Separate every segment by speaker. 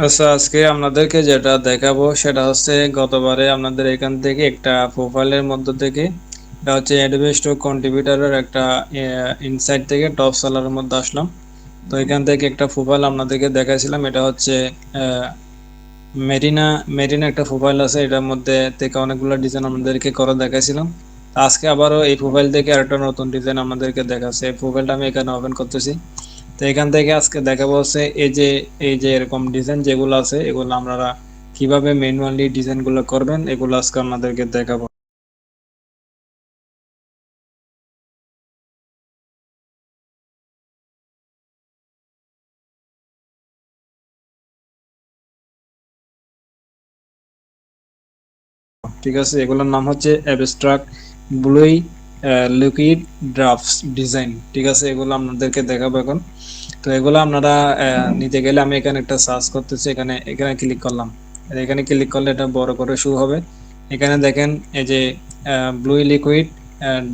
Speaker 1: আচ্ছা, আজকে আপনাদেরকে যেটা দেখাবো সেটা হচ্ছে গতবারে আপনাদের এখান থেকে একটা প্রোফাইলের মধ্য থেকে এটা হচ্ছে অ্যাডোবি স্টক কন্ট্রিবিউটরের একটা ইনসাইট থেকে টপ সেলারের মধ্যে আসলাম। তো এখান থেকে একটা প্রোফাইল আপনাদেরকে দেখাইছিলাম, এটা হচ্ছে আহ, মেরিনা মেরিনা একটা প্রোফাইল আছে, এটার মধ্যে থেকে অনেকগুলো ডিজাইন আপনাদেরকে করে দেখাইছিলাম। তো আজকে আবারও এই প্রোফাইল থেকে আরেকটা নতুন ডিজাইন আপনাদেরকে দেখাচ্ছে। এই প্রোফাইলটা আমি এখানে ওপেন করতেছি। তো এখান থেকে আজকে দেখাবো হচ্ছে এই যে এরকম ডিজাইন যেগুলো আছে এগুলো আপনারা কিভাবে ম্যানুয়ালি ডিজাইন গুলো করবেন, এগুলো আজকে আপনাদেরকে দেখাবো। ঠিক আছে, এগুলোর নাম হচ্ছে অ্যাবস্ট্রাক্ট ব্লুই লিকুইড ড্রাফটস ডিজাইন। ঠিক আছে, এগুলো আপনাদেরকে দেখাবো এখন। তো এগুলো আপনারা নিতে গেলে আমি এখানে একটা সার্চ করতেছি, এখানে এখানে ক্লিক করলাম। এখানে ক্লিক করলে এটা বড় করে শুরু হবে। এখানে দেখেন এই যে ব্লু লিকুইড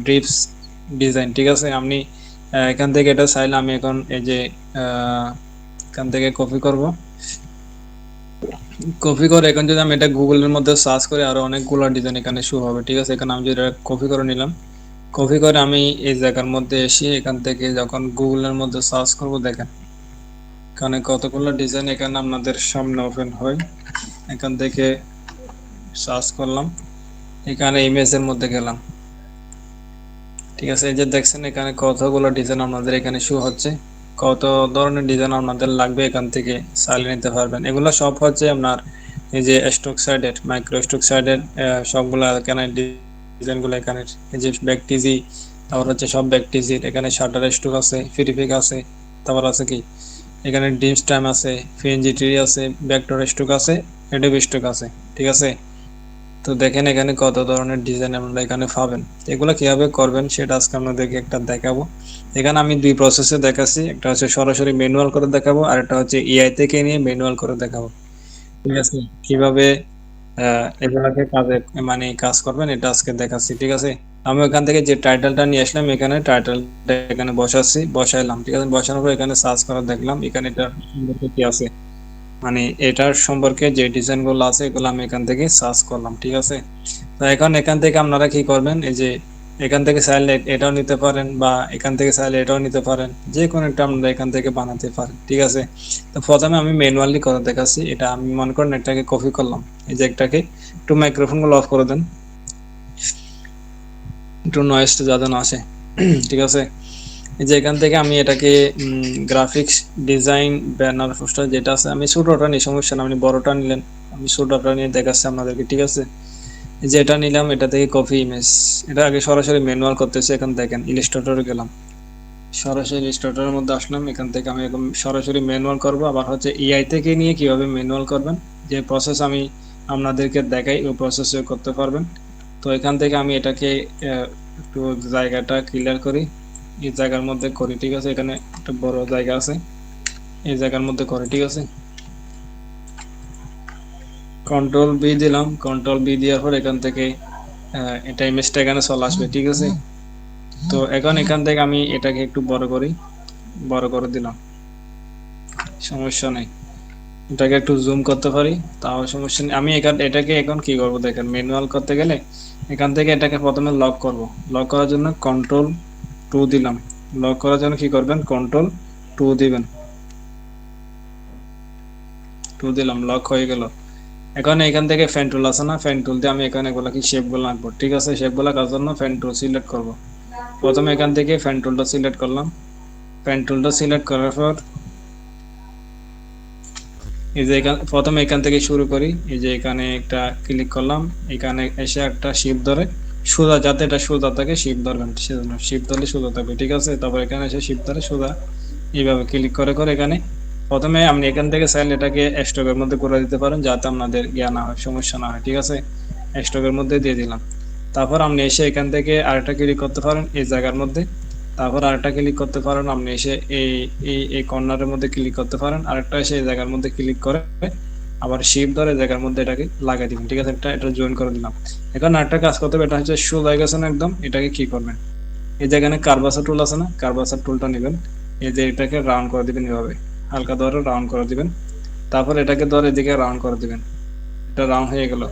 Speaker 1: ড্রিপস ডিজাইন। ঠিক আছে, আপনি এখান থেকে এটা চাইলে আমি এখন এই যে আহ, এখান থেকে কপি করব। কপি করে এখন যদি আমি এটা গুগলের মধ্যে সার্চ করি আরো অনেকগুলো ডিজাইন এখানে শো হবে। ঠিক আছে, এখানে আমি যেটা কপি করে নিলাম, কপি করে আমি এই জায়গার মধ্যে এসে এখান থেকে যখন গুগলের মধ্যে সার্চ করব, দেখেন এখানে কতগুলো ডিজাইন এখানে আপনাদের সামনে ওপেন হয়। এখান থেকে সার্চ করলাম, এখানে ইমেজের মধ্যে গেলাম। ঠিক আছে, এই যে দেখছেন এখানে কতগুলো ডিজাইন আপনাদের এখানে শো হচ্ছে। কত ধরনের ডিজাইন আপনাদের লাগবে এখান থেকে চালিয়ে নিতে পারবেন। এগুলো সব হচ্ছে আপনার এই যে স্টক সাইডের মাইক্রো স্টক সাইডের সবগুলা এখানে ডিজাইনগুলো এখানে। এই যে ব্যাকটিজি, তারপর হচ্ছে সব ব্যাকটিজির এখানে শাটার স্টক আছে, ফিরিফিক আছে, তারপর আছে কি এখানে ডিমস টাইম আছে, পিএনজি আছে, ভেক্টর স্টক আছে, এডোবি স্টক আছে। ঠিক আছে, তো দেখেন এখানে কত ধরনের ডিজাইন আমরা এখানে পাবেন। এগুলো কিভাবে করবেন সেটা আজকে আপনাদেরকে একটা দেখাবো। এখানে আমি দুই প্রসেসে দেখাচ্ছি, একটা হচ্ছে সরাসরি ম্যানুয়াল করে দেখাবো, আর একটা হচ্ছে এআই থেকে নিয়ে ম্যানুয়াল করে দেখাবো। ঠিক আছে, কিভাবে এগুলাকে কাজে মানে কাজ করবেন এটা আজকে দেখাচ্ছি। ঠিক আছে, আমি ওখান থেকে যে টাইটেলটা নিয়ে আসলাম এখানে টাইটেলটা এখানে বসাচ্ছি, বসাইলাম। ঠিক আছে, বসানোর পর এখানে সার্চ করে দেখলাম এখানে এটা সম্পর্কে কি আছে, মানে এটার সম্পর্কে যে ডিজাইন গুলো আছে এগুলো আমি এখান থেকে সার্চ করলাম। ঠিক আছে, তো এখন এখান থেকে আপনারা কি করবেন, এই যে এখান থেকে চাইলে এটাও নিতে পারেন বা এখান থেকে চাইলে এটাও নিতে পারেন, যে কোনো একটা আপনারা এখান থেকে বানাতে পারেন। ঠিক আছে, তো প্রথমে আমি ম্যানুয়ালি করে দেখাচ্ছি। এটা আমি মনে করেন একটাকে কপি করলাম, এই যে একটাকে একটু মাইক্রোফোন গুলো অফ করে দেন, একটু নয়েজটা যাতে না আসে। ঠিক আছে, এই যে এখান থেকে আমি এটাকে গ্রাফিক্স ডিজাইন ব্যানার পোস্টার যেটা আছে, আমি ছোটটা নিই, সমস্যা না, আপনি বড়টা নিলেন, আমি ছোটটা নিয়ে দেখাচ্ছি আপনাদেরকে। ঠিক আছে, এই যে এটা নিলাম, এটা থেকে কপি ইমেজ, এটা আগে সরাসরি ম্যানুয়াল করতেছি। এখন দেখেন ইলাস্ট্রেটরে গেলাম, সরাসরি ইলাস্ট্রেটরের মধ্যে আসলাম। এখান থেকে আমি এখন সরাসরি ম্যানুয়াল করব। আবার হচ্ছে এআই থেকে নিয়ে কিভাবে ম্যানুয়াল করবেন, যে প্রসেস আমি আপনাদেরকে দেখাই ওই প্রসেসে করতে পারবেন। তো এখান থেকে আমি এটাকে একটু জায়গাটা ক্লিয়ার করি, এই জায়গার মধ্যে করি। ঠিক আছে, এখানে একটা বড় জায়গা আছে, এই জায়গার মধ্যে করি। ঠিক আছে, কন্ট্রোল বি দিলাম, কন্ট্রোল বি দেওয়ার পর এখান থেকে এটা ইমেজটা এখানে চলে আসবে। ঠিক আছে, তো এখন এখান থেকে আমি এটাকে একটু বড় করি, বড় করে দিলাম, সমস্যা নেই। এটাকে একটু জুম করতে পারি, তাও সমস্যা নেই। আমি এটাকে এখন কি করব দেখেন, ম্যানুয়াল করতে গেলে এখান থেকে এটাকে প্রথমে লক করব। লক করার জন্য কন্ট্রোল টু দিলাম। লক করার জন্য কি করবেন, কন্ট্রোল টু দিবেন। টু দিলাম, লক হয়ে গেল। এখন এখান থেকে ফ্যান টুল আছে না, ফ্যান টুল দিয়ে আমি এখানে এগুলা কি শেপ গুলো আঁকবো। ঠিক আছে, শেপ গুলা কাটার জন্য ফ্যান টুল সিলেক্ট করব। প্রথমে এখান থেকে ফ্যান টুলটা সিলেক্ট করলাম। ফ্যান টুলটা সিলেক্ট করার পর এই যে প্রথমে এখান থেকে শুরু করি। এই যে এখানে একটা ক্লিক করলাম, এখানে এসে একটা শিপ ধরে সোজা, যাতে এটা সোজা থাকে শিপ ধরবেন, সেজন্য শিপ ধরলে সোজা থাকবে। ঠিক আছে, তারপর এখানে এসে শিপ ধরে সোজা এইভাবে ক্লিক করে করে এখানে প্রথমে আপনি এখান থেকে চাইলে এটাকে স্টকের মধ্যে করে দিতে পারেন, যাতে আপনাদের ইয়া না হয়, সমস্যা না হয়। ঠিক আছে, স্টকের মধ্যে দিয়ে দিলাম। তারপর আপনি এসে এখান থেকে আরেকটা ক্লিক করতে পারেন এই জায়গার মধ্যে। তারপর আরেকটা ক্লিক করতে পারেন আপনি এসে এই এই এই কর্নারের মধ্যে ক্লিক করতে পারেন, আরেকটা এসে এই জায়গার মধ্যে ক্লিক করে আবার শিপ ধরে জায়গার মধ্যে এটাকে লাগাই দিবেন। ঠিক আছে, এটা জয়েন করে দিলাম। এখন আরেকটা কাজ করতে হবে, এটা হচ্ছে শো হয়ে গেছে না একদম, এটাকে কি করবেন, এই যে এখানে কার্ভাসার টুল আছে না, কার্ভাসার টুলটা নেবেন, এই যে এটাকে রাউন্ড করে দিবেন, এভাবে হালকা ধরে রাউন্ড করে দিবেন। তারপর এটাকে ধরে এদিকে রাউন্ড করে দিবেন। এটা রাউন্ড হয়ে গেল।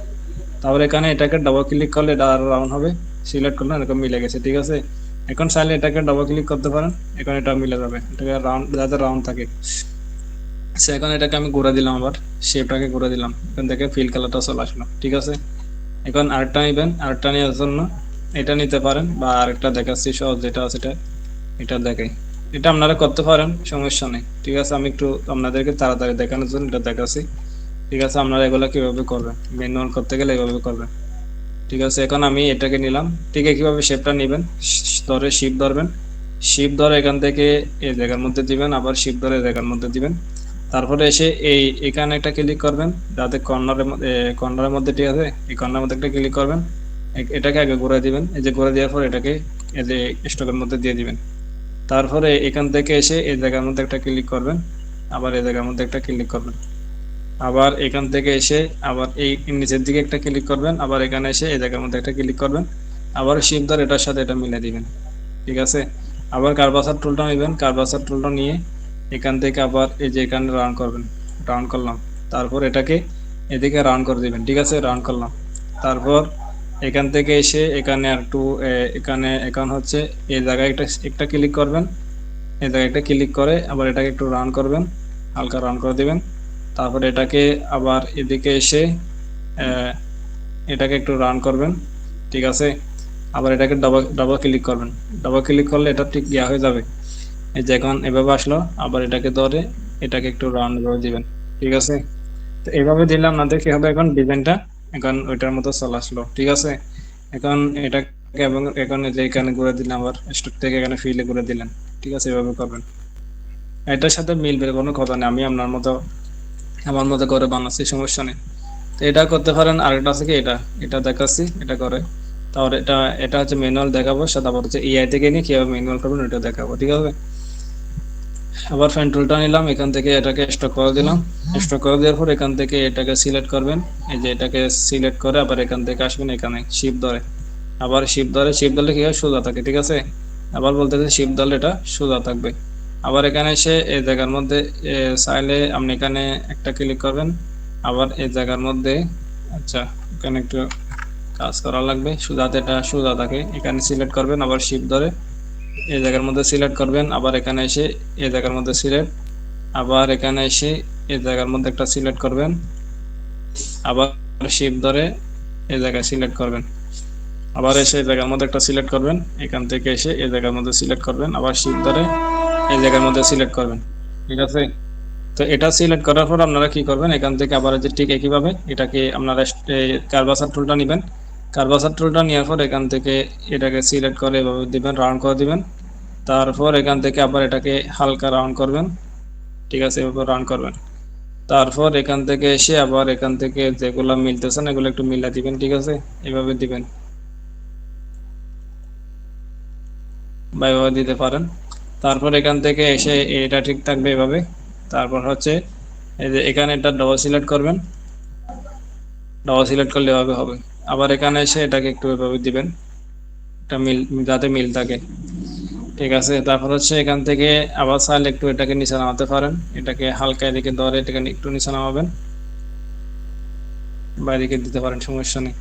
Speaker 1: তারপর এখানে এটাকে ডবল ক্লিক করলে এটা আরো রাউন্ড হবে। সিলেক্ট করলেন, এরকম মিলে গেছে, ঠিক আছে। এখন চাইলে এটাকে ডবল ক্লিক করতে পারেন, এখন এটা মিলে যাবে, এটাকে রাউন্ড যাতে রাউন্ড থাকে। সে এখন এটাকে আমি ঘুরে দিলাম, আবার শেপটাকে ঘুরে দিলাম, এখান থেকে ফিল কালারটা চলে আসলো, ঠিক আছে। এখন আরেকটা নিবেন, আরেকটা নেওয়ার জন্য এটা নিতে পারেন, বা আরেকটা দেখাচ্ছি সহজ যেটা আছে এটা, এটা দেখাই। এটা আপনারা করতে পারেন, সমস্যা নেই, ঠিক আছে। আমি একটু আপনাদেরকে তাড়াতাড়ি দেখানোর জন্য এটা দেখাচ্ছি, ঠিক আছে। আপনারা এগুলো কিভাবে করবেন, ম্যানুয়াল করতে গেলে এইভাবে করবেন, ঠিক আছে। এখন আমি এটাকে নিলাম, ঠিক আছে। কিভাবে শেপটা নেবেন, ধরে শিপ ধরবেন, শিপ ধরে এখান থেকে এই জায়গার মধ্যে দিবেন, আবার শিপ ধরে এই জায়গার মধ্যে দিবেন। তারপরে এসে এই এখানে একটা ক্লিক করবেন, যাতে কর্নারের মধ্যে, ঠিক আছে, এই কর্নারের মধ্যে একটা ক্লিক করবেন। এটাকে আগে ঘুরে দিবেন, এই যে ঘুরে দেওয়ার পর এটাকে এই যে স্টকের মধ্যে দিয়ে দিবেন। তারপরে এখান থেকে এসে এই জায়গার মধ্যে একটা ক্লিক করবেন, আবার এই জায়গার মধ্যে একটা ক্লিক করবেন, আবার এখান থেকে এসে আবার এই নিচের দিকে একটা ক্লিক করবেন, আবার এখানে এসে এই জায়গার মধ্যে একটা ক্লিক করবেন, আবার শিপ ধরে এটার সাথে এটা মিলে দিবেন, ঠিক আছে। আবার কার্ভাসার টুলটা নেবেন, কার্ভাসার টুলটা নিয়ে এখান থেকে আবার এই যে এখানে রাউন্ড করবেন, রাউন্ড করলাম। তারপর এটাকে এদিকে রাউন্ড করে দিবেন, ঠিক আছে, রাউন্ড করলাম। তারপর এখান থেকে এসে এখানে আর একটু এখানে এখন হচ্ছে এই জায়গায় একটা একটা ক্লিক করবেন, এই জায়গায় একটা ক্লিক করে আবার এটাকে একটু রাউন্ড করবেন, হালকা রাউন্ড করে দিবেন। তারপর এটাকে আবার এদিকে এসে আহ, এটাকে একটু রান করবেন, ঠিক আছে। আবার এটাকে ডাবল ডাবল ক্লিক করবেন, ডাবল ক্লিক করলে এটা ঠিক ইয়া হয়ে যাবে। এই যে এখন এভাবে আসলো, আবার এটাকে ধরে এটাকে একটু রাউন্ড করে দিবেন, ঠিক আছে। তো এইভাবে দিলাম, আপনাদের কি হবে, এখন ডিজাইনটা এখন ওইটার মতো চলে আসলো, ঠিক আছে। এখন এটাকে এবং এখন এই যে এখানে ঘুরে দিলাম, আবার স্টক থেকে এখানে ফিলে ঘুরে দিলেন, ঠিক আছে, এভাবে করবেন। এটার সাথে মিলবে, কোনো কথা নেই, আমি আপনার মতো আমার মতো করে বানাচ্ছি, সমস্যা নেই। তো এটা করতে পারেন। আরেকটা আছে কি, এটা এটা দেখাচ্ছি, এটা করে। তাহলে এটা এটা হচ্ছে ম্যানুয়াল দেখাবো, সাথে আবার হচ্ছে এআই থেকে নিয়ে কিভাবে ম্যানুয়াল করবেন ওটা দেখাবো, ঠিক আছে। আবার ফ্যান টুলটা নিলাম, এখান থেকে এটাকে স্টক করে দিলাম। স্টক করে দেওয়ার পর এখান থেকে এটাকে সিলেক্ট করবেন, এই যে এটাকে সিলেক্ট করে আবার এখান থেকে আসবেন, এখানে শিপ ধরে আবার শিপ ধরে, শিপ ধরলে কি হয়, সোজা থাকে, ঠিক আছে। আবার বলতেছে শিপ ধরলে এটা সোজা থাকবে। আবার এখানে এসে এই জায়গার মধ্যে চাইলে আপনি এখানে একটা ক্লিক করবেন, আবার এই জায়গার মধ্যে, আচ্ছা, এখানে একটু কাজ করা লাগবে, যাতে এটা সোজা থাকে। এখানে সিলেক্ট করবেন, আবার শিপ ধরে এই জায়গার মধ্যে সিলেক্ট করবেন, আবার এখানে এসে এই জায়গার মধ্যে সিলেক্ট, আবার এখানে এসে এই জায়গার মধ্যে একটা সিলেক্ট করবেন, আবার শিপ ধরে এই জায়গায় সিলেক্ট করবেন, আবার এসে এই জায়গার মধ্যে একটা সিলেক্ট করবেন, এখান থেকে এসে এই জায়গার মধ্যে সিলেক্ট করবেন, আবার শিপ ধরে এই জায়গার মধ্যে সিলেক্ট করবেন, ঠিক আছে। তো এটা সিলেক্ট করার পর আপনারা কি করবেন, এখান থেকে আবার যে ঠিক একইভাবে এটাকে আপনারা কার্ভাসার টুলটা নেবেন, কার্ভাসার টুলটা নেওয়ার পর এখান থেকে এটাকে সিলেক্ট করে এভাবে দিবেন, রাউন্ড করে দিবেন। তারপর এখান থেকে আবার এটাকে হালকা রাউন্ড করবেন, ঠিক আছে, এভাবে রাউন্ড করবেন। তারপর এখান থেকে এসে আবার এখান থেকে যেগুলো মিলতেছে না এগুলো একটু মিলা দিবেন, ঠিক আছে, এভাবে দিবেন বা এভাবে দিতে পারেন। তারপর এখান থেকে এসে এটা ঠিক থাকবে এভাবে। তারপর হচ্ছে এই যে এখানে এটা ডবল সিলেক্ট করবেন, ডবল সিলেক্ট করলে এভাবে হবে। আবার এখানে এসে এটাকে একটু এভাবে দিবেন, এটা মিল যাতে মিল থাকে, ঠিক আছে। তারপর হচ্ছে এখান থেকে আবার চাইলে একটু এটাকে নিচে নামাতে পারেন, এটাকে হালকা এদিকে ধরে এটাকে একটু নিচে নামাবেন, বা এদিকে দিতে পারেন, সমস্যা নেই।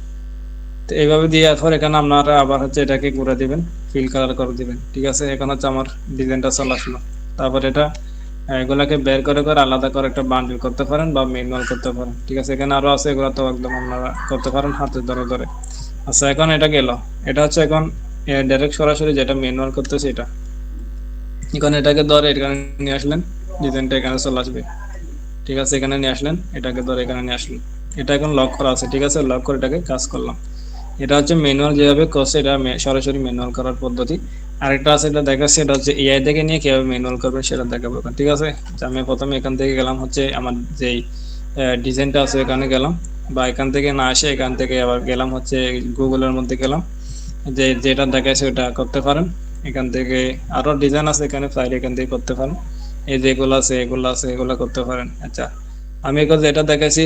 Speaker 1: তো এইভাবে দেওয়ার পর এখানে আপনারা আবার হচ্ছে এটাকে ঘুরে দিবেন, ফিল কালার করে দিবেন, ঠিক আছে। এখন হচ্ছে আমার ডিজাইনটা চলে আসলো। তারপর এটা এগুলাকে বের করে করে আলাদা করে একটা বান্ডিল করতে পারেন বা ম্যানুয়াল করতে পারেন, ঠিক আছে। এখানে আরো আছে, এগুলো তো একদম আপনারা করতে পারেন হাতে ধরে ধরে। আচ্ছা, এখন এটা গেল, এটা হচ্ছে এখন ডাইরেক্ট সরাসরি যেটা ম্যানুয়াল করতেছে এটা। এখন এটাকে ধরে এখানে নিয়ে আসলেন, ডিজাইনটা এখানে চলে আসবে, ঠিক আছে। এখানে নিয়ে আসলেন, এটাকে ধরে এখানে নিয়ে আসলেন, এটা এখন লক করা আছে, ঠিক আছে, লক করে এটাকে কাজ করলাম। এটা হচ্ছে ম্যানুয়াল যেভাবে করছে, এটা সরাসরি ম্যানুয়াল করার পদ্ধতি। আরেকটা আছে, এটা দেখাচ্ছে, এটা হচ্ছে এআই থেকে নিয়ে কিভাবে ম্যানুয়াল করবেন সেটা দেখাবো এখন, ঠিক আছে। তো আমি প্রথমে এখান থেকে গেলাম হচ্ছে আমার যেই ডিজাইনটা আছে এখানে গেলাম, বা এখান থেকে না আসে এখান থেকে আবার গেলাম হচ্ছে গুগলের মধ্যে গেলাম, যে যেটা দেখাচ্ছে ওটা করতে পারেন। এখান থেকে আরো ডিজাইন আছে, এখানে চাইলে এখান থেকে করতে পারেন। এই যেগুলো আছে এগুলো আছে এগুলো করতে পারেন। আচ্ছা, আমি এখন যেটা দেখাচ্ছি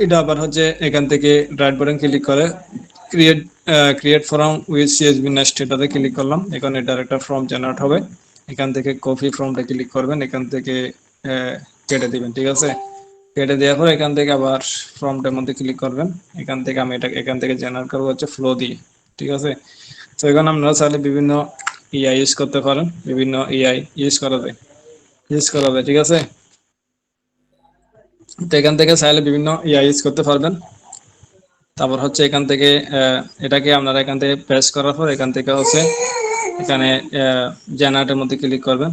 Speaker 1: এটা আবার হচ্ছে এখান থেকে রাইট বাটন ক্লিক করে create create form with CSV next এটাতে ক্লিক করলাম। এখন এটার একটা ফর্ম জেনারেট হবে, এখান থেকে কপি ফর্মটা ক্লিক করবেন, এখান থেকে কেটে দিবেন, ঠিক আছে। কেটে দেওয়ার পর এখান থেকে আবার ফর্মটার মধ্যে ক্লিক করবেন। এখান থেকে আমি এটা এখান থেকে জেনারেট করবো হচ্ছে ফ্লো দিয়ে, ঠিক আছে। তো এখানে আপনারা চাইলে বিভিন্ন ইআই ইউজ করতে পারেন, বিভিন্ন ইআই ইউজ করা যায়, ঠিক আছে। তো এখান থেকে চাইলে বিভিন্ন ইআই ইউজ করতে পারবেন। তারপর হচ্ছে এখান থেকে এটাকে আপনারা এখান থেকে প্রেস করার পর এখান থেকে হচ্ছে এখানে জেনারেটের মধ্যে ক্লিক করবেন।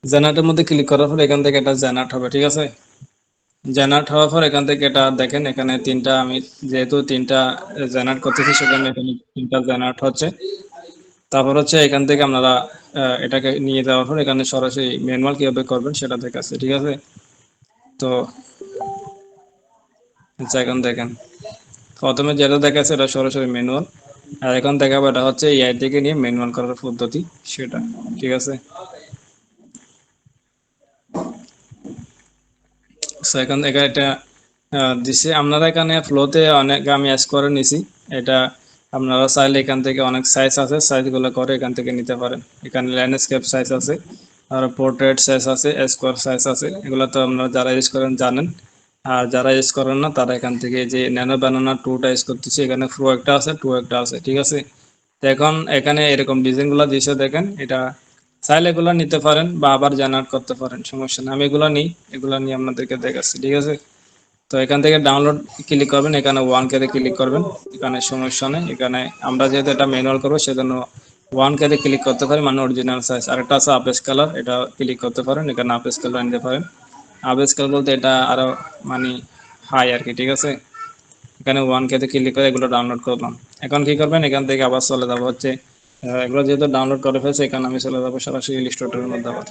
Speaker 1: জেনারেটের মধ্যে ক্লিক করার পর এখান থেকে এটা জেনারেট হবে, ঠিক আছে। জেনারেট হওয়ার পর এখান থেকে এটা দেখেন, এখানে তিনটা আমি যেহেতু তিনটা জেনারেট করতেছি সেখানে এখানে তিনটা জেনারেট হচ্ছে। তারপর হচ্ছে এখান থেকে আপনারা এটাকে নিয়ে যাওয়ার পর এখানে সরাসরি ম্যানুয়াল কিভাবে করবেন সেটা দেখাচ্ছে, ঠিক আছে। তো আচ্ছা, এখন দেখেন প্রথমে যেটা দেখাচ্ছে এটা সরাসরি ম্যানুয়াল, আর এখন দেখাবো এটা হচ্ছে এআই থেকে নিয়ে ম্যানুয়াল করার পদ্ধতি সেটা, ঠিক আছে। সো এখন এখানে এটা দিছে আপনারা এখানে ফ্লোতে অনেক আমি অ্যাড করে নিছি। এটা আপনারা চাইলে এখান থেকে অনেক সাইজ আছে, সাইজগুলো করে এখান থেকে নিতে পারেন। এখানে ল্যান্ডস্কেপ সাইজ আছে, আর পোর্ট্রেট সাইজ আছে, স্কোয়ার সাইজ আছে, এগুলো তো আপনারা যারা ইউজ করেন জানেন। আর যারা ইউজ করেন না তারা এখান থেকে যে ন্যানো বানানা টুটা ইউজ করতেছে, এখানে প্রো একটা আছে, টু একটা আছে, ঠিক আছে। তো এখন এখানে এরকম ডিজাইনগুলো দিয়েছে দেখেন, এটা চাইলে এগুলো নিতে পারেন বা আবার জেনারেট করতে পারেন, সমস্যা নেই। আমি এগুলো নিই, এগুলো নিয়ে আপনাদেরকে দেখাচ্ছি, ঠিক আছে। তো এখান থেকে ডাউনলোড ক্লিক করবেন, এখানে ওয়ান কে ক্লিক করবেন, এখানে সমস্যা নেই। এখানে আমরা যেহেতু এটা ম্যানুয়াল করবো সেজন্য ওয়ান কে ক্লিক করতে পারি, মানে অরিজিনাল সাইজ। আরেকটা আছে আপেস কালার, এটা ক্লিক করতে পারেন, এখানে আপেস কালার নিতে পারেন। আপেস কালার বলতে এটা আরো মানে হাই আর কি, ঠিক আছে। এখানে ওয়ান কে ক্লিক করে এগুলো ডাউনলোড করলাম। এখন কি করবেন, এখান থেকে আবার চলে যাবো হচ্ছে এগুলো যেহেতু ডাউনলোড করে ফেলছে, এখানে আমি চলে যাবো সরাসরি ইলাস্ট্রেটরের মধ্যে আবার।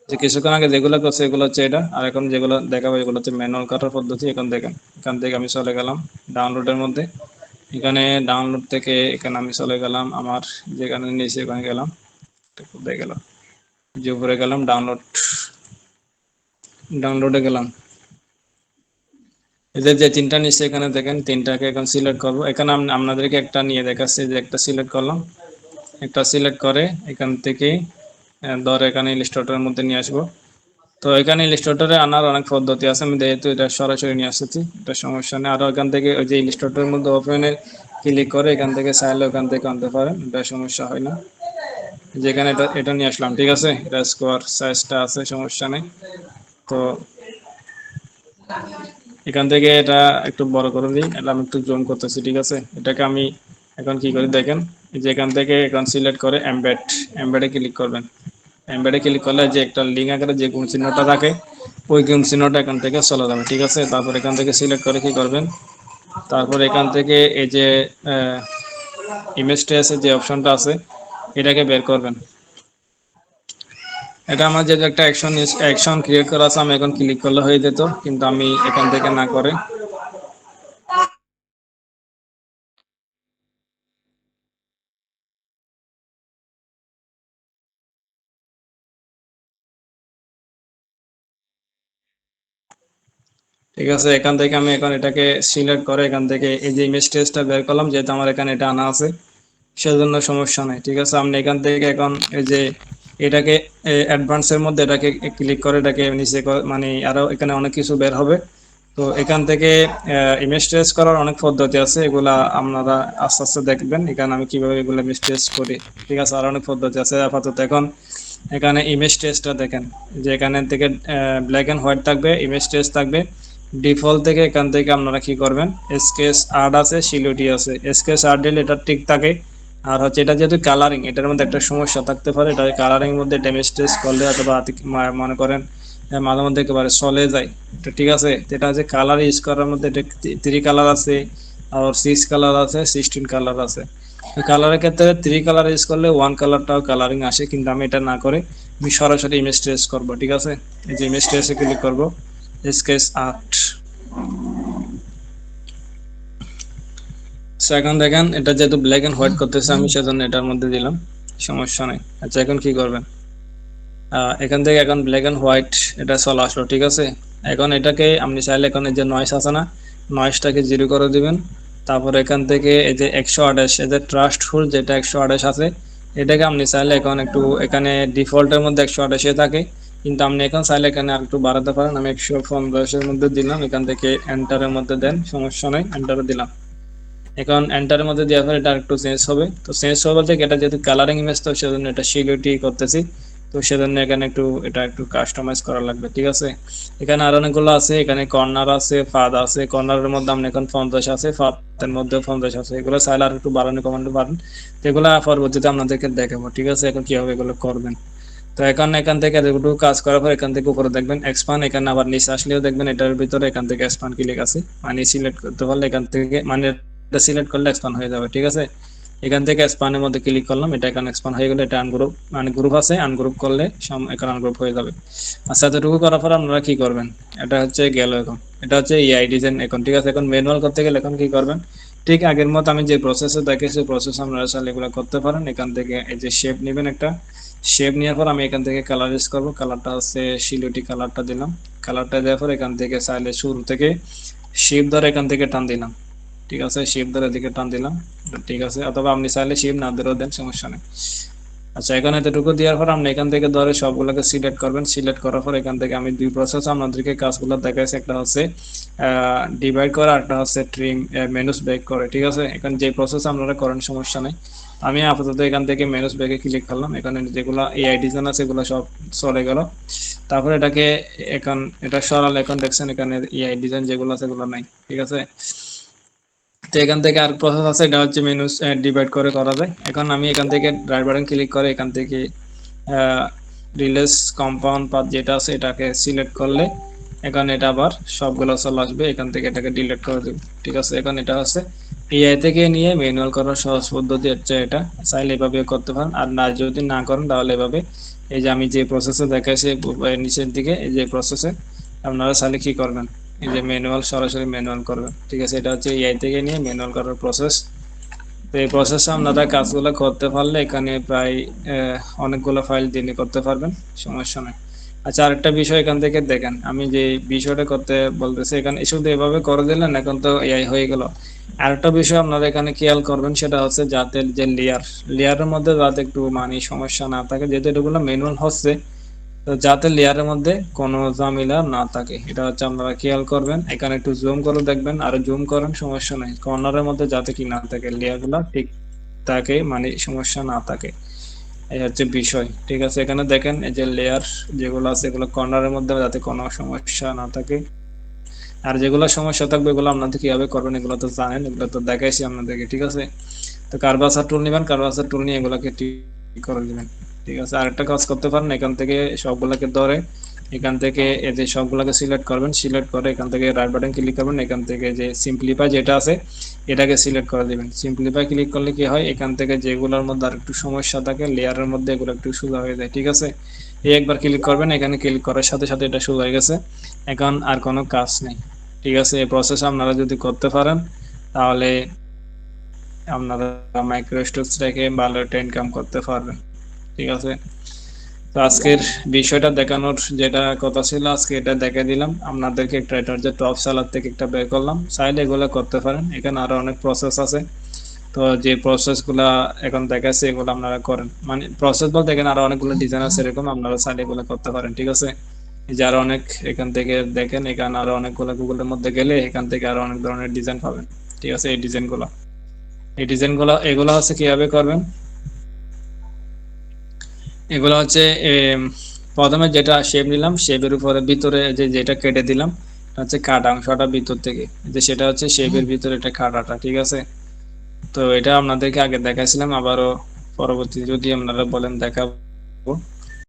Speaker 1: যে কিছুক্ষণ আগে যেগুলো করছে এগুলো হচ্ছে এটা, আর এখন যেগুলো দেখাবো এগুলো হচ্ছে ম্যানুয়াল কাটার পদ্ধতি। এখন দেখেন এখান থেকে আমি চলে গেলাম ডাউনলোডের মধ্যে। এখানে ডাউনলোড থেকে এখানে আমি চলে গেলাম আমার যেখানে নিয়েছি ওখানে গেলাম, কোথায় গেলাম, যে উপরে গেলাম ডাউনলোডে গেলাম। এদের যে তিনটা নিচে এখানে দেখেন, তিনটাকে এখন সিলেক্ট করবো। এখানে আপনাদেরকে একটা নিয়ে দেখাচ্ছি, যে একটা সিলেক্ট করলাম, একটা সিলেক্ট করে এখান থেকে ধর এখানে ইলাস্ট্রেটরের মধ্যে নিয়ে আসবো। তো এখানে ইলাস্ট্রেটরে আনার অনেক পদ্ধতি আছে, আমি যেহেতু এটা সরাসরি নিয়ে আসছি এটা সমস্যা নেই। আরো এখান থেকে ওই যে ইলাস্ট্রেটরের মধ্যে ওপেনে ক্লিক করে এখান থেকে চাইলে ওখান থেকে আনতে পারেন, এটা সমস্যা হয় না। যেখানে এটা এটা নিয়ে আসলাম, ঠিক আছে। এটা স্কোয়ার সাইজটা আছে, সমস্যা নেই। তো এখান থেকে এটা একটু বড় করে দিই, এটা আমি একটু জুম করতেছি, ঠিক আছে। এটাকে আমি এখন কি করি দেখেন, যে এখান থেকে এখন সিলেক্ট করে এমবেডে ক্লিক করবেন। এমবেডে ক্লিক করলে যে একটা লিঙ্ক আকারে যে গুণ চিহ্নটা থাকে ওই গুণ চিহ্নটা এখান থেকে চলে যাবে, ঠিক আছে। তারপর এখান থেকে সিলেক্ট করে কি করবেন, তারপর এখান থেকে এই যে ইমেজ ট্রেসের যে অপশনটা আছে এটাকে বের করবেন। এটা আমার যে একটা অ্যাকশন ক্রিয়েট করা আছে, আমি এখন ক্লিক করলে হয়ে যেত, কিন্তু আমি এখান থেকে না করে ঠিক আছে। এখান থেকে আমি এখন এটাকে সিলেক্ট করে এখান থেকে এই যে ইমেজ ট্রেসটা বের করলাম, যেহেতু আমার এখানে এটা আনা আছে সেজন্য সমস্যা নাই, ঠিক আছে। আপনি এখান থেকে এখন এই যে এটাকে অ্যাডভান্সের মধ্যে এটাকে ক্লিক করে এটাকে নিচে মানে আরো এখানে অনেক কিছু বের হবে। তো এখান থেকে ইমেজ ট্রেস করার অনেক পদ্ধতি আছে, এগুলা আপনারা আস্তে আস্তে দেখবেন এখানে আমি কিভাবে এগুলো ইমেজ ট্রেস করি, ঠিক আছে। আর অনেক পদ্ধতি আছে। আপাতত এখন এখানে ইমেজ ট্রেসটা দেখেন, যে এখানে থেকে ব্ল্যাক এন্ড হোয়াইট থাকবে, ইমেজ ট্রেস থাকবে ডিফল্ট থেকে। এখান থেকে আপনারা কি করবেন, স্কেচ আর্ট আছে, সিলুটি আছে। স্কেচ আর্ট দিলে এটা ঠিক থাকে। আর হচ্ছে এটা যেহেতু কালারিং, এটার মধ্যে একটা সমস্যা থাকতে পারে, এটা কালারিং এর মধ্যে ড্যামেজ টেস্ট করলে অথবা মনে করেন মাঝে মধ্যে একেবারে চলে যায়, এটা ঠিক আছে। যেটা হচ্ছে কালার ইউজ করার মধ্যে থ্রি কালার আছে, আর সিক্স কালার আছে, 16 কালার আছে। কালারের ক্ষেত্রে থ্রি কালার ইউজ করলে ওয়ান কালারটাও কালারিং আসে, কিন্তু আমি এটা না করে আমি সরাসরি ইমেজ ট্রেস করবো, ঠিক আছে। এই যে ইমেজ ট্রেসে ক্লিক করবো, স্কেচ আর্ট। এখন দেখেন এটা যেহেতু ব্ল্যাক এন্ড হোয়াইট করতেছে আমি সেজন্য এটার মধ্যে দিলাম, সমস্যা নাই। আচ্ছা, এখন কি করবেন, এখান থেকে এখন ব্ল্যাক এন্ড হোয়াইট এটা চলে আসলো, ঠিক আছে। এখন এটাকে আপনি চাইলে এখন এই যে নয়েস আছে না, নয়েসটাকে জিরো করে দিবেন। তারপর এখান থেকে এই যে 128 এই যে ট্রাস্টফুল যেটা 128 আছে, এটাকে আপনি চাইলে এখন একটু এখানে ডিফল্টের মধ্যে 128 থাকে, কিন্তু আপনি এখন চাইলে এখানে আর একটু বাড়াতে পারেন। আমি 150-এর মধ্যে দিলাম, এখান থেকে এন্টারের মধ্যে দেন, সমস্যা নাই, এন্টারে দিলাম। এখন এন্টারের মধ্যে দেওয়ার পর এটা একটু চেঞ্জ হবে। তো চেঞ্জ হবে বলতে এটা যেহেতু কালারিং ইমেজ, তো সেজন্য এটা সিকিউরিটি করতেছি। তো সেজন্য এখানে একটু এটা একটু কাস্টমাইজ করা লাগবে, ঠিক আছে। এখানে আর অনেকগুলো আছে, এখানে কর্নার আছে, ফাদ আছে। কর্নারের মধ্যে আপনি এখন 50 আছে, ফাদের মধ্যে 50 আছে। এগুলো চাইলে আর একটু বাড়ানো কমানো পারেন। তো এগুলো পরবর্তীতে আপনাদেরকে দেখাবো, ঠিক আছে। এখন কিভাবে এগুলো করবেন। তো এখান থেকে এতটুকু কাজ করার পর এখান থেকে উপরে দেখবেন এক্সপান্ড, এখানে আবার নিচে আসলেও দেখবেন এটার ভিতরে এখান থেকে এক্সপান্ড ক্লিক আছে, মানে সিলেক্ট করতে পারলে এখান থেকে মানে এটা সিলেক্ট করলে এক্সপান্ড হয়ে যাবে, ঠিক আছে। এখান থেকে এক্সপান্ডের মধ্যে ক্লিক করলাম, এটা এখানে এক্সপান্ড হয়ে গেলে এটা আনগ্রুপ, মানে গ্রুপ আছে, আনগ্রুপ করলে এখানে আনগ্রুপ হয়ে যাবে। আচ্ছা, এতটুকু করার পর আপনারা কি করবেন, এটা হচ্ছে গেল। এখন এটা হচ্ছে এআই ডিজাইন এখন, ঠিক আছে। এখন ম্যানুয়াল করতে গেলে এখন কি করবেন, ঠিক আগের মতো আমি যে প্রসেসে দেখেছি প্রসেস আপনারা চাইলে এগুলো করতে পারেন। এখান থেকে এই যে শেপ নেবেন, একটা শেপ নেওয়ার পর আমি এখান থেকে কালার ইউজ করবো। কালারটা হচ্ছে সিলেটি কালারটা দিলাম। কালারটা দেওয়ার পর এখান থেকে চাইলে শুরু থেকে শেপ ধরে এখান থেকে টান দিলাম, ঠিক আছে। শেপ ধরে দিকে টান দিলাম, ঠিক আছে। অথবা আপনি চাইলে শেপ না ধরেও দেন, সমস্যা নেই। আচ্ছা, এখানে এতটুকু দেওয়ার পর আপনি এখান থেকে ধরে সবগুলোকে সিলেক্ট করবেন। সিলেক্ট করার পর এখান থেকে আমি দুই প্রসেস আপনাদেরকে কাজগুলো দেখাইছি, একটা হচ্ছে ডিভাইড করা, একটা হচ্ছে ট্রিম মেনুস ব্রেক করে, ঠিক আছে। এখন যে প্রসেস আপনারা করেন সমস্যা নেই। আমি আপাতত এখান থেকে মেনুস ব্রেকে ক্লিক করলাম, এখানে যেগুলো এআই ডিজাইন আছে এগুলো সব চলে গেল। তারপরে এটাকে এখন এটা সরাল, এখন দেখছেন এখানে এআই ডিজাইন যেগুলো আছে এগুলো নাই, ঠিক আছে। তো এখান থেকে আর প্রসেস আছে, এটা হচ্ছে মেনু ডিভাইড করে করা যায়। এখন আমি এখান থেকে রাইট বাটন ক্লিক করে এখান থেকে রিলেস কম্পাউন্ড পাথ যেটা আছে এটাকে সিলেক্ট করলে এখন এটা আবার সবগুলো চলে আসবে। এখান থেকে এটাকে ডিলিট করে দেব, ঠিক আছে। এখন এটা হচ্ছে এআই থেকে নিয়ে ম্যানুয়াল করার সহজ পদ্ধতি হচ্ছে এটা, চাইলে এভাবে করতে পারেন। আর না যদি না করেন তাহলে এভাবে এই যে আমি যে প্রসেসে দেখাইছি নিচের দিকে এই যে প্রসেসে আপনারা চাইলে কি করবেন, এই যে ম্যানুয়াল, সরাসরি ম্যানুয়াল করবেন, ঠিক আছে। এটা হচ্ছে এআই থেকে নিয়ে ম্যানুয়াল করার প্রসেস। তো এই প্রসেসে আপনারা কাজগুলো করতে পারলে এখানে প্রায় অনেকগুলো ফাইল দিয়ে করতে পারবেন, সমস্যা নেই। আচ্ছা, আরেকটা বিষয় এখান থেকে দেখেন, আমি যে বিষয়টা করতে বলতেছি এখানে শুধু এভাবে করে দিলেন, এখন তো এআই হয়ে গেল। আরেকটা বিষয় আপনারা এখানে খেয়াল করবেন, সেটা হচ্ছে যাতে যে লেয়ারের মধ্যে যাতে একটু মানে সমস্যা না থাকে, যেহেতু এগুলো ম্যানুয়াল হচ্ছে, তো যাতে লেয়ারের মধ্যে কোনো ঝামেলা না থাকে এটা হচ্ছে আপনারা খেয়াল করবেন। এখানে একটু জুম করে দেখবেন, আর জুম করেন, সমস্যা নেই। কর্নারের মধ্যে যাতে কি না থাকে, লেয়ার গুলা ঠিক থাকে, মানে সমস্যা না থাকে, এই হচ্ছে বিষয়, ঠিক আছে। এখানে দেখেন এই যে লেয়ার যেগুলো আছে এগুলো কর্নারের মধ্যে যাতে কোনো সমস্যা না থাকে। আর যেগুলো সমস্যা থাকবে এগুলো আপনাদের কিভাবে করবেন এগুলো তো জানেন, এগুলো তো দেখাইছি আপনাদেরকে, ঠিক আছে। তো কার্ভাসার টুল নেবেন, কার্ভাসার টুল নিয়ে এগুলোকে ঠিক করে দিবেন, ঠিক আছে। আরেকটা কাজ করতে পারেন, এখান থেকে সবগুলোকে ধরে এখান থেকে এই যে সবগুলোকে সিলেক্ট করবেন। সিলেক্ট করে এখান থেকে রাইট বাটন ক্লিক করবেন, এখান থেকে যে সিম্পলিফাই যেটা আছে এটাকে সিলেক্ট করে দিবেন। সিম্পলিফাই ক্লিক করলে কি হয়, এখান থেকে যেগুলোর মধ্যে আর একটু সমস্যা থাকে লেয়ারের মধ্যে এগুলো একটু সোজা হয়ে যায়, ঠিক আছে। এই একবার ক্লিক করবেন, এখানে ক্লিক করার সাথে সাথে এটা সোজা হয়ে গেছে, এখন আর কোনো কাজ নেই, ঠিক আছে। এই প্রসেস আপনারা যদি করতে পারেন তাহলে আপনারা মাইক্রোস্ট্রাকচার থেকে ভালো একটা ইনকাম করতে পারবেন, ঠিক আছে। তো আজকের বিষয়টা দেখানোর যেটা কথা ছিল আজকে এটা দেখে দিলাম আপনাদেরকে, একটা এটা যে টপ সেলার থেকে একটা বের করলাম, চাইলে এগুলো করতে পারেন। এখানে আরো অনেক প্রসেস আছে, তো যে প্রসেস গুলা এখন দেখাচ্ছে এগুলো আপনারা করেন, মানে প্রসেস বলতে এখানে আরো অনেকগুলো ডিজাইন আছে, এরকম আপনারা চাইলে এগুলো করতে পারেন, ঠিক আছে। এই যে আরো অনেক এখান থেকে দেখেন, এখানে আরো অনেকগুলো গুগলের মধ্যে গেলে এখান থেকে আরো অনেক ধরনের ডিজাইন পাবেন, ঠিক আছে। এই ডিজাইন গুলো এগুলো হচ্ছে কিভাবে করবেন, এগুলো হচ্ছে প্রথমে যেটা শেপ নিলাম, শেপের উপরে ভিতরে যেটা কেটে দিলাম হচ্ছে কাটা অংশটা ভিতর থেকে, যে সেটা হচ্ছে শেপের ভিতরে এটা কাটাটা, ঠিক আছে। তো এটা আপনাদেরকে আগে দেখাইছিলাম, আবারও পরবর্তী যদি আপনারা বলেন দেখাবো।